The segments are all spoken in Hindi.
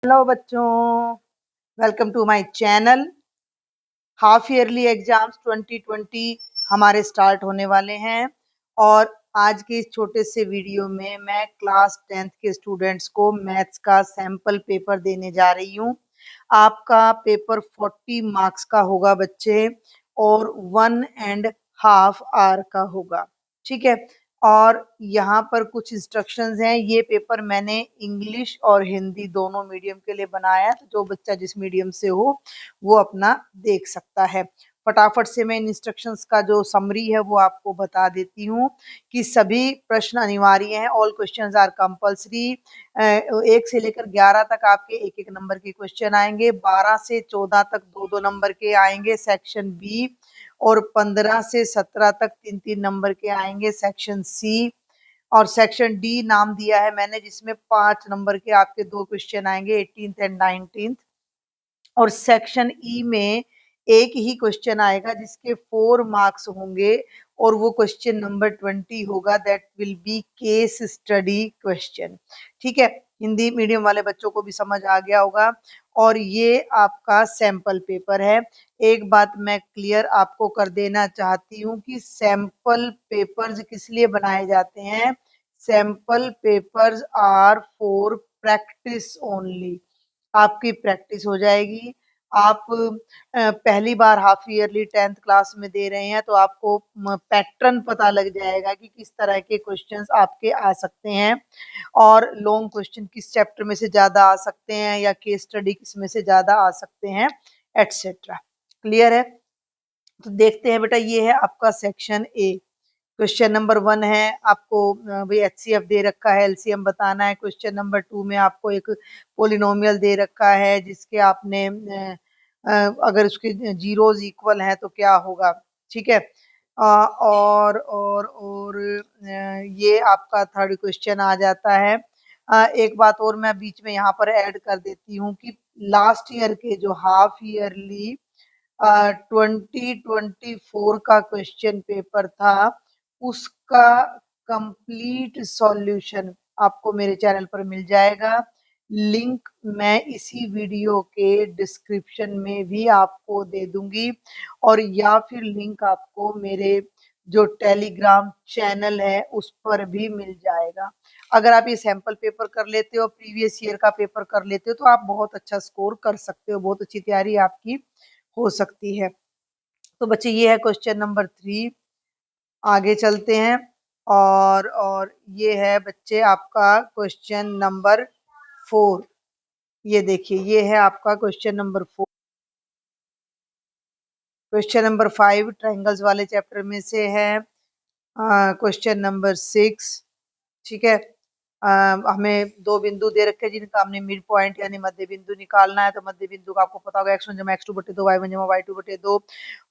हेलो बच्चों, welcome to my channel. Half yearly exams 2020 हमारे स्टार्ट होने वाले हैं और आज के इस छोटे से वीडियो में मैं क्लास 10th के स्टूडेंट्स को मैथ्स का सैंपल पेपर देने जा रही हूँ। आपका पेपर 40 मार्क्स का होगा बच्चे और 1.5 आवर का होगा। ठीक है, और यहाँ पर कुछ इंस्ट्रक्शंस हैं। ये पेपर मैंने इंग्लिश और हिंदी दोनों मीडियम के लिए बनाया है, तो जो बच्चा जिस मीडियम से हो वो अपना देख सकता है। फटाफट से मैं इन इंस्ट्रक्शंस का जो समरी है वो आपको बता देती हूँ कि सभी प्रश्न अनिवार्य हैं। All questions are compulsory. 1 से लेकर 11 तक आपके एक एक नंबर के क्वेश्चन आएंगे। 12 से 14 तक 2-2 नंबर के आएंगे सेक्शन बी, और 15 से 17 तक 3-3 नंबर के आएंगे सेक्शन सी, और सेक्शन डी नाम दिया है मैंने जिसमें 5 नंबर के आपके 2 क्वेश्चन आएंगे 18th एंड 19th। और सेक्शन ई में एक ही क्वेश्चन आएगा जिसके 4 मार्क्स होंगे और वो क्वेश्चन नंबर 20 होगा। That will be case study question. ठीक है, हिंदी मीडियम वाले बच्चों को भी समझ आ गया होगा। और ये आपका सैंपल पेपर है। एक बात मैं क्लियर आपको कर देना चाहती हूँ कि सैंपल पेपर्स किस लिए बनाए जाते हैं। Sample papers are for practice only. आपकी प्रैक्टिस हो जाएगी। आप पहली बार हाफ ईयरली 10th क्लास में दे रहे हैं तो आपको पैटर्न पता लग जाएगा कि किस तरह के क्वेश्चंस आपके आ सकते हैं और लॉन्ग क्वेश्चन किस चैप्टर में से ज्यादा आ सकते हैं या केस स्टडी किस में से ज्यादा आ सकते हैं, एटसेट्रा। क्लियर है? तो देखते हैं बेटा, ये है आपका सेक्शन ए। क्वेश्चन नंबर 1 है, आपको भाई एचसीएफ दे रखा है, एलसीएम बताना है। क्वेश्चन नंबर 2 में आपको एक पोलिनोमियल दे रखा है जिसके आपने अगर उसके जीरोस इक्वल हैं तो क्या होगा। ठीक है, और ये आपका थर्ड क्वेश्चन आ जाता है। एक बात और मैं बीच में यहाँ पर ऐड कर देती हूँ कि लास्ट ईयर के जो हाफ ईयरली 2024 का क्वेश्चन पेपर था उसका कंप्लीट सॉल्यूशन आपको मेरे चैनल पर मिल जाएगा। लिंक मैं इसी वीडियो के डिस्क्रिप्शन में भी आपको दे दूंगी, और या फिर लिंक आपको मेरे जो टेलीग्राम चैनल है उस पर भी मिल जाएगा। अगर आप ये सैंपल पेपर कर लेते हो, प्रीवियस ईयर का पेपर कर लेते हो, तो आप बहुत अच्छा स्कोर कर सकते हो, बहुत अच्छी तैयारी आपकी हो सकती है। तो बच्चे ये है क्वेश्चन नंबर 3। आगे चलते हैं, और ये है बच्चे आपका क्वेश्चन नंबर 4। ये देखिए, ये है आपका question number 4। Question number 5 triangles वाले चैप्टर में से है। Question number 6। ठीक है, हमें 2 बिंदु दे रखे हैं जिनका हमने मिड पॉइंट यानी मध्य बिंदु निकालना है। तो मध्य बिंदु का आपको पता होगा x1 जमा x2 बटे 2, y1 जमा y2 बटे 2।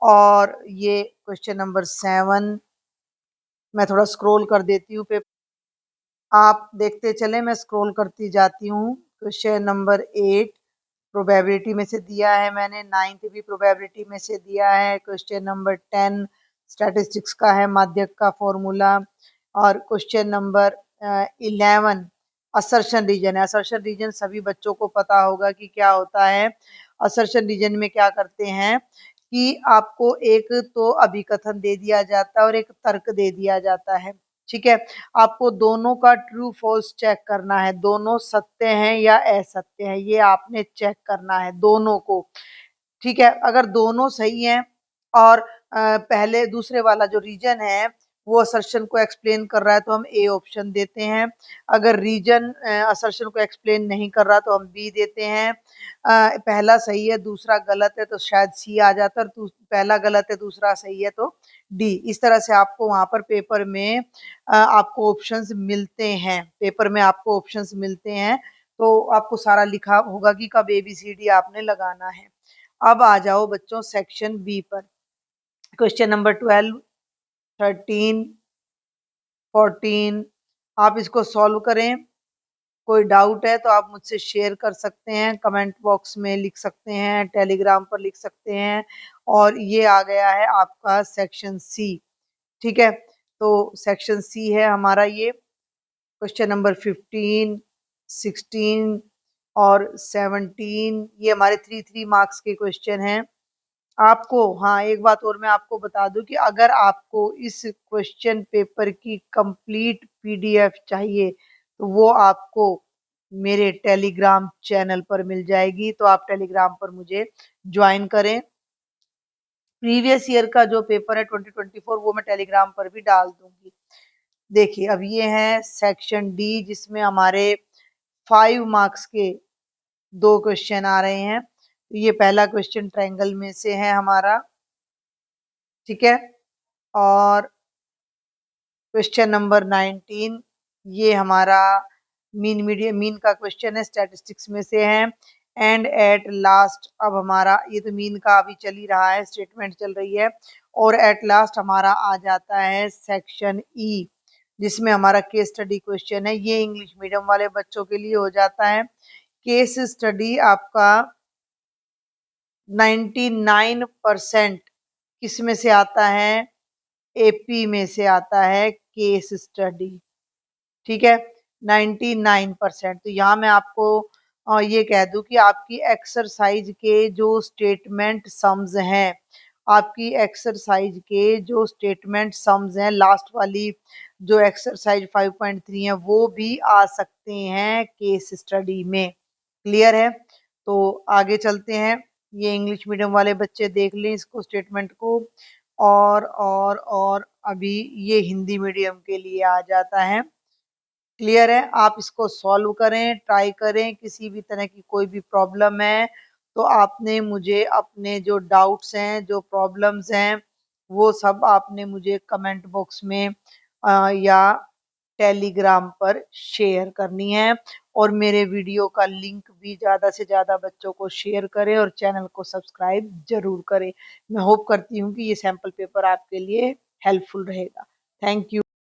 और ये क्वेश्चन नंबर 7, मैं थोड़ा स्क्रॉल कर देती हूँ पेपर, आप देखते चले, मैं स्क्रॉल करती जाती हूँ। क्वेश्चन नंबर 8 प्रोबेबिलिटी में से दिया है मैंने, 9th भी प्रोबेबिलिटी में से दिया है। क्वेश्चन नंबर 10 स्टैटिस्टिक्स का है, माध्यक का फॉर्मूला। और क्वेश्चन नंबर 11 असर्शन रीजन है। असर्शन रीजन सभी बच्चों को पता होगा कि क्या होता है। असर्शन रीजन में क्या करते हैं कि आपको एक तो अभिकथन दे दिया जाता है और एक तर्क दे दिया जाता है। ठीक है, आपको दोनों का ट्रू फॉल्स चेक करना है, दोनों सत्य हैं या असत्य हैं, ये आपने चेक करना है दोनों को। ठीक है, अगर दोनों सही हैं और पहले दूसरे वाला जो रीजन है वो असर्शन को एक्सप्लेन कर रहा है तो हम ए ऑप्शन देते हैं। अगर रीजन असर्शन को एक्सप्लेन नहीं कर रहा तो हम बी देते हैं। पहला सही है दूसरा गलत है तो शायद सी आ जाता है, और पहला गलत है दूसरा सही है तो डी। इस तरह से आपको वहां पर पेपर में आपको ऑप्शंस मिलते हैं, पेपर में आपको ऑप्शंस मिलते हैं। तो आपको सारा लिखा होगा कि कब ए बी सी डी आपने लगाना है। अब आ जाओ बच्चों सेक्शन बी पर। क्वेश्चन नंबर 12, 13, 14, आप इसको सॉल्व करें। कोई डाउट है तो आप मुझसे शेयर कर सकते हैं, कमेंट बॉक्स में लिख सकते हैं, टेलीग्राम पर लिख सकते हैं। और ये आ गया है आपका सेक्शन सी। ठीक है, तो सेक्शन सी है हमारा ये। क्वेश्चन नंबर 15, 16, और 17 ये हमारे 3 मार्क्स के क्वेश्चन हैं। आपको हाँ, एक बात और मैं आपको बता दूं कि अगर आपको इस क्वेश्चन पेपर की कंप्लीट पीडीएफ चाहिए तो वो आपको मेरे टेलीग्राम चैनल पर मिल जाएगी, तो आप टेलीग्राम पर मुझे ज्वाइन करें। प्रीवियस ईयर का जो पेपर है 2024 वो मैं टेलीग्राम पर भी डाल दूंगी। देखिए अब ये है सेक्शन डी जिसमें हमारे 5 मार्क्स के 2 क्वेश्चन आ रहे हैं। तो ये पहला क्वेश्चन ट्रायंगल में से है हमारा, ठीक है। और क्वेश्चन नंबर 19 ये हमारा मीन का क्वेश्चन है, स्टैटिस्टिक्स में से है। एंड एट लास्ट अब हमारा ये तो मीन का अभी चल ही रहा है, स्टेटमेंट चल रही है। और एट लास्ट हमारा आ जाता है सेक्शन ई जिसमें हमारा केस स्टडी क्वेश्चन है। ये इंग्लिश मीडियम वाले बच्चों के लिए हो जाता है। केस स्टडी आपका 99% किस में से आता है, एपी में से आता है केस स्टडी, ठीक है। 99%। तो यहाँ मैं आपको ये कह दूं कि आपकी एक्सरसाइज के जो स्टेटमेंट सम्स हैं, आपकी एक्सरसाइज के जो स्टेटमेंट सम्स हैं, लास्ट वाली जो एक्सरसाइज 5.3 है वो भी आ सकते हैं केस स्टडी में। क्लियर है? तो आगे चलते हैं। ये इंग्लिश मीडियम वाले बच्चे देख लें इसको, स्टेटमेंट को। और अभी ये हिंदी मीडियम के लिए आ जाता है। क्लियर है? आप इसको सॉल्व करें, ट्राई करें। किसी भी तरह की कोई भी प्रॉब्लम है तो आपने मुझे अपने जो डाउट्स हैं, जो प्रॉब्लम्स हैं, वो सब आपने मुझे कमेंट बॉक्स में या टेलीग्राम पर शेयर करनी है। और मेरे वीडियो का लिंक भी ज़्यादा से ज़्यादा बच्चों को शेयर करें और चैनल को सब्सक्राइब ज़रूर करें। मैं होप करती हूँ कि ये सैम्पल पेपर आपके लिए हेल्पफुल रहेगा। Thank you.